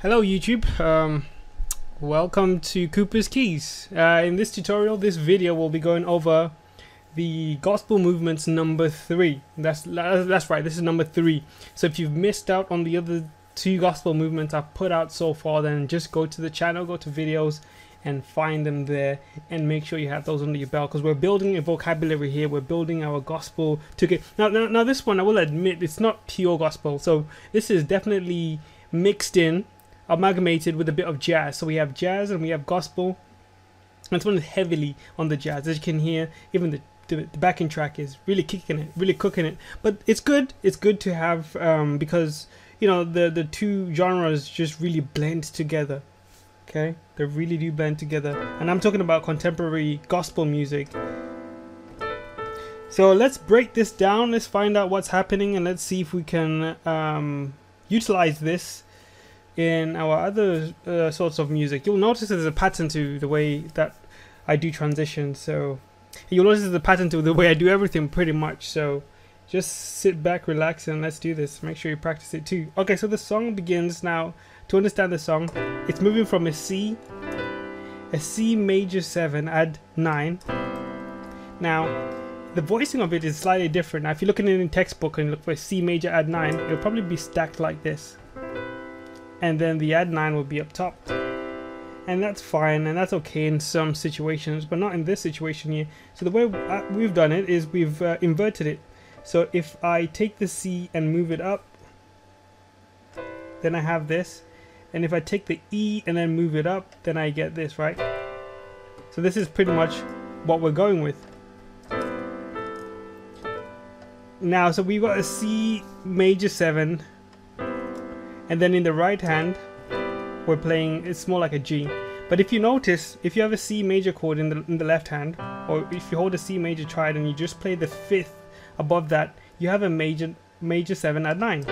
Hello YouTube, welcome to Cooper's Keys. In this tutorial, this video will be going over the Gospel Movements number 3. That's right, this is number 3. So if you've missed out on the other 2 Gospel Movements I've put out so far, then just go to the channel, go to videos and find them there, and make sure you have those under your belt, because we're building a vocabulary here. We're building our gospel to get now this one, I will admit, it's not pure gospel, so this is definitely mixed in, amalgamated with a bit of jazz. So we have jazz and we have gospel, and it's one heavily on the jazz. As you can hear, even the backing track is really kicking it, really cooking it. But it's good to have, because you know the two genres just really blend together. Okay, they really do blend together, and I'm talking about contemporary gospel music. So let's break this down, let's find out what's happening, and let's see if we can utilize this in our other sorts of music. You'll notice there's a pattern to the way that I do transitions, so you'll notice there's a pattern to the way I do everything pretty much. So just sit back, relax, and let's do this. Make sure you practice it too. Okay, so the song begins now. To understand the song, it's moving from a C major 7, add 9. Now the voicing of it is slightly different. Now if you look in the textbook and look for C major add 9, it'll probably be stacked like this, and then the add 9 will be up top, and that's fine and that's okay in some situations, but not in this situation here. So the way we've done it is we've inverted it. So if I take the C and move it up, then I have this, and if I take the E and then move it up, then I get this, right? So this is pretty much what we're going with now. So we've got a C major 7, and then in the right hand we're playing, it's more like a G. But if you notice, if you have a C major chord in the left hand, or if you hold a C major triad and you just play the 5th above that, you have a major 7 add 9.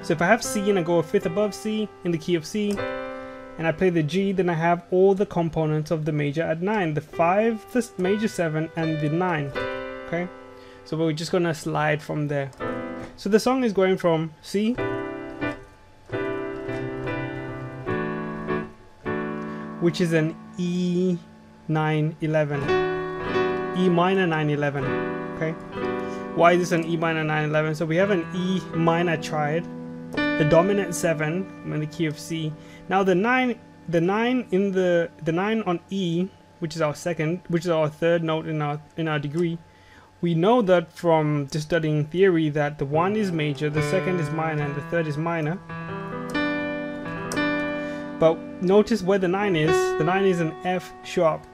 So if I have C and I go a 5th above C in the key of C, and I play the G, then I have all the components of the major add 9, the 5, the major 7 and the 9. Okay, so we're just gonna slide from there. So the song is going from C, which is an E 9/11, E minor 9/11. Okay, why is this an E minor 9/11? So we have an E minor triad, the dominant 7 in the key of C. Now the 9 on E, which is our second, which is our third note in our degree. We know that from just studying theory that the 1 is major, the 2nd is minor, and the 3rd is minor. But notice where the 9 is. The 9 is an F sharp.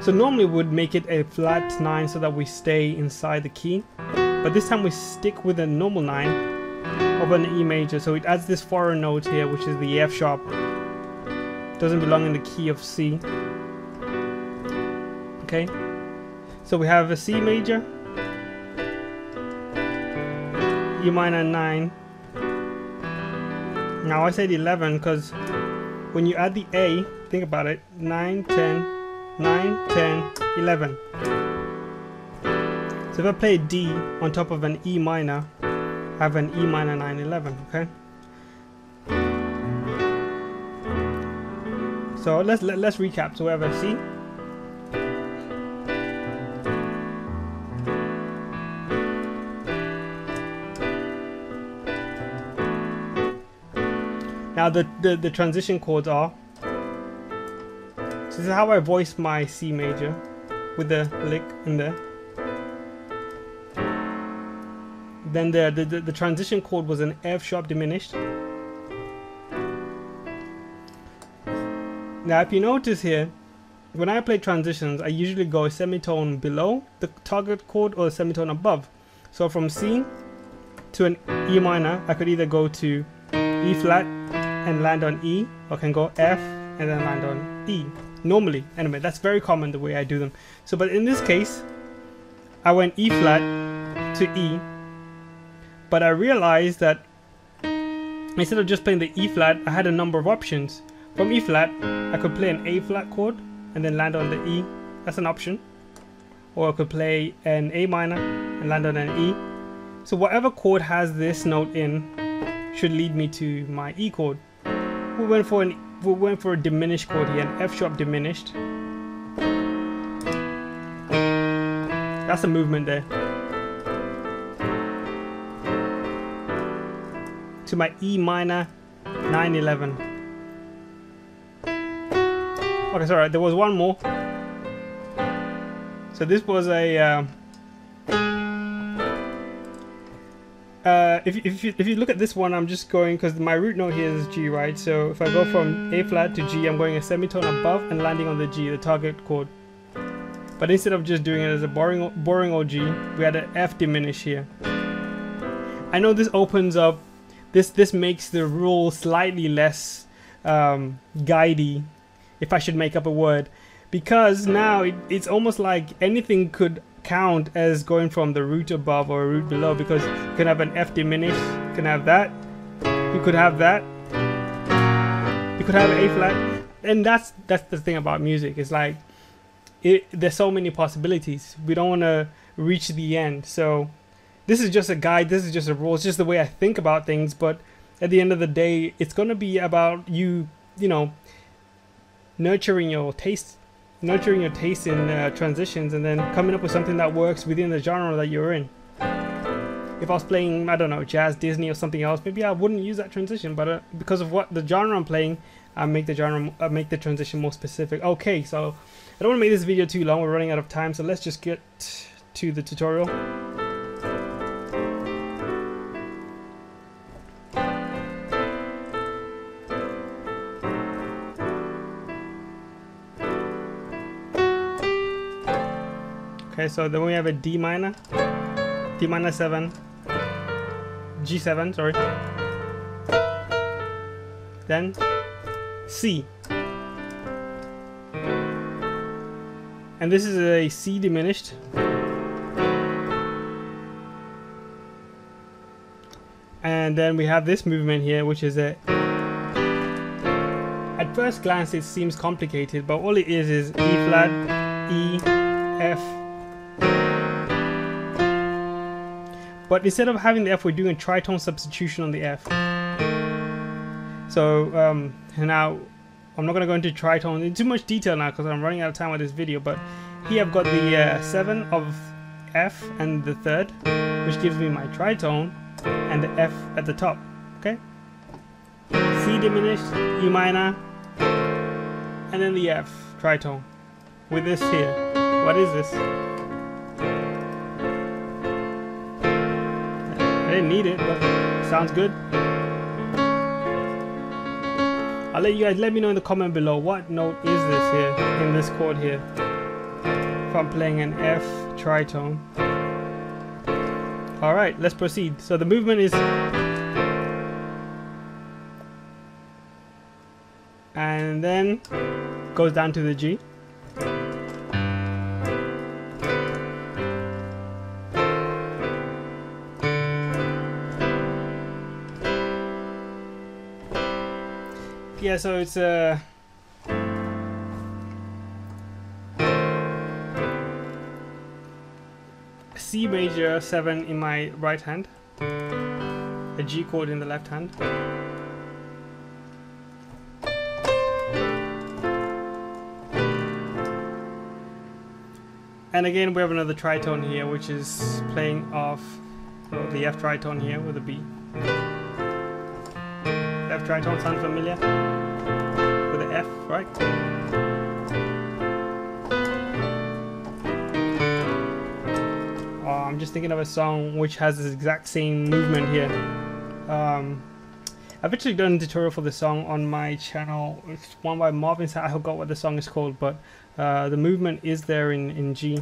So normally we would make it a flat 9 so that we stay inside the key. But this time we stick with a normal 9 of an E major. So it adds this foreign note here, which is the F sharp. Doesn't belong in the key of C. Okay. So we have a C major, E minor 9. Now I said 11 because when you add the A, think about it, 9, 10, 9, 10, 11. So if I play a D on top of an E minor, I have an E minor 9, 11, okay? So let's recap. So we have a C, now the transition chords are, so this is how I voice my C major, with the lick in there. Then the transition chord was an F sharp diminished. Now if you notice here, when I play transitions, I usually go a semitone below the target chord or a semitone above. So from C to an E minor, I could either go to E flat and land on E, or can go F and then land on E. Normally, anyway, that's very common the way I do them. So but in this case, I went E flat to E, but I realized that instead of just playing the E flat, I had a number of options. From E flat, I could play an A flat chord and then land on the E. That's an option. Or I could play an A minor and land on an E. So whatever chord has this note in should lead me to my E chord. we went for a diminished chord here, an F sharp diminished. That's the movement there. To my E minor 9/11. Okay, sorry, there was one more. So this was a if you look at this one, I'm just going, because my root note here is G, right? So if I go from A flat to G, I'm going a semitone above and landing on the G, the target chord. But instead of just doing it as a boring old G, we had an F diminish here. I know this opens up, this makes the rule slightly less guidey, if I should make up a word, because now it's almost like anything could count as going from the root above or root below, because you can have an F diminished, you can have that, you could have that, you could have an A flat, and that's the thing about music. It's like there's so many possibilities. We don't want to reach the end. So this is just a guide, this is just a rule, it's just the way I think about things. But at the end of the day, it's going to be about you know, nurturing your taste in transitions, and then coming up with something that works within the genre that you're in. If I was playing, I don't know, jazz, Disney or something else, maybe I wouldn't use that transition, but because of what the genre I'm playing, I make the transition more specific. Okay, so I don't want to make this video too long, we're running out of time, so let's just get to the tutorial. Okay, so then we have a D minor 7, G7, sorry, then C, and this is a C diminished, and then we have this movement here, which is a, at first glance it seems complicated, but all it is E flat, E, F. But instead of having the F, we're doing a tritone substitution on the F. So now I'm not going to go into tritone in too much detail now because I'm running out of time with this video. But here I've got the 7 of F and the 3rd, which gives me my tritone and the F at the top. Okay, C diminished, E minor, and then the F tritone with this here. What is this? I didn't need it, but it sounds good. I'll let you guys let me know in the comment below, what note is this here in this chord here if I'm playing an F tritone. Alright, let's proceed. So the movement is, and then goes down to the G. Yeah, so it's a C major 7 in my right hand, a G chord in the left hand, and again we have another tritone here, which is playing off the F tritone here with a B. F tritone sound familiar? With the F, right? Oh, I'm just thinking of a song which has this exact same movement here. I've actually done a tutorial for the song on my channel. It's one by Marvin. I forgot what the song is called, but the movement is there in G.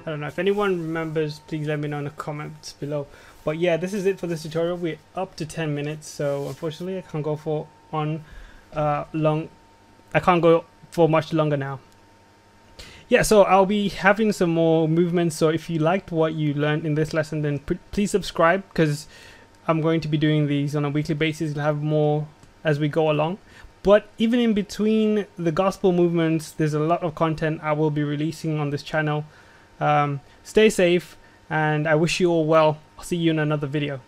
I don't know, if anyone remembers, please let me know in the comments below. But yeah, this is it for this tutorial. We're up to 10 minutes, so unfortunately I can't go for much longer now. Yeah, so I'll be having some more movements, so if you liked what you learned in this lesson, then please subscribe, because I'm going to be doing these on a weekly basis. You'll have more as we go along. But even in between the gospel movements, there's a lot of content I will be releasing on this channel. Stay safe, and I wish you all well. I'll see you in another video.